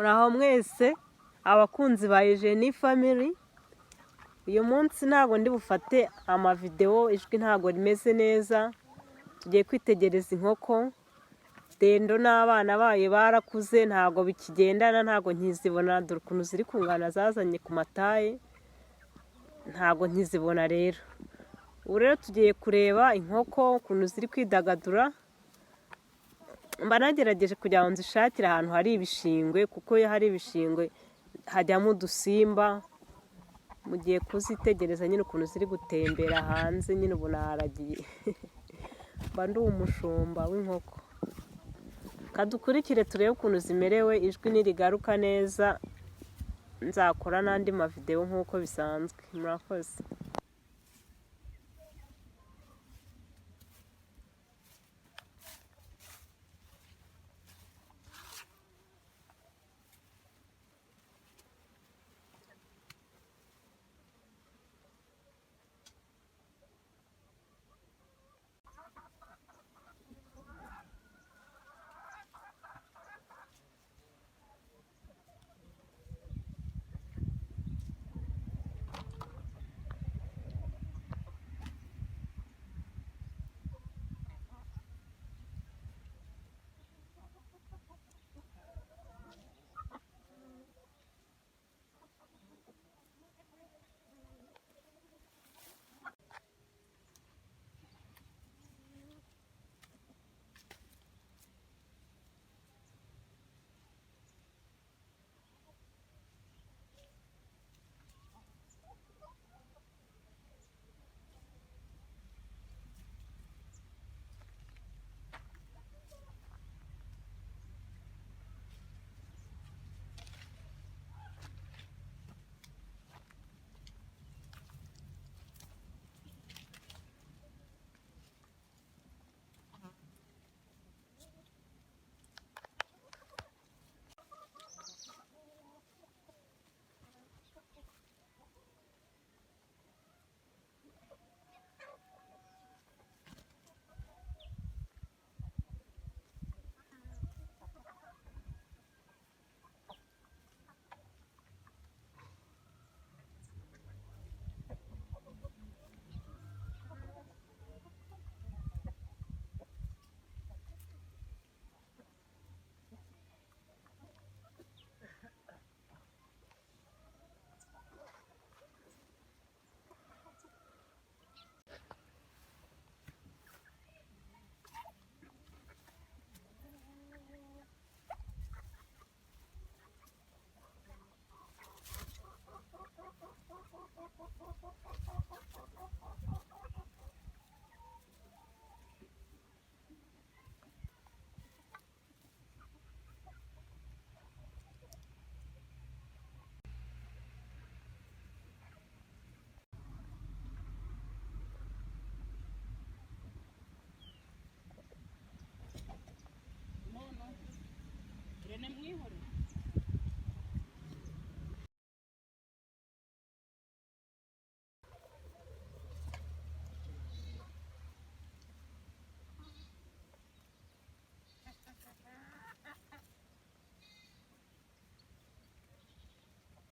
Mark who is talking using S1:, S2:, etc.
S1: Muraho mwese abakunzi ba Eugenie Family. Uyu munsi ntago ndi bufate amavideo, ijwi ntago rimeze neza. Tugiye kwitegereza inkoko. Dendo n'abana bayo barakuze, ntago bikigendana, ntago nkizibona, dore ukuntu ziri kungana zazanye ku mataye. Ntago nkizibona rero. Ubu rero tugiye kureba inkoko ukuntu ziri kwidagadura. Mba nagerageje kugira ngo nzishakire ahantu hari ibishingwe, kuko iyo hari ibishingwe hajyamo udusimba. Mugiye kuzitegereza nyine ukuntu ziri gutembera hanze, nyine ubu naharagiye. Mba ndi umushumba w'inkoko. Kadukurikire turebe ukuntu zimerewe, ijwi nirigaruka neza nzakora n'andi mavideo nk'uko bisanzwe. Murakoze.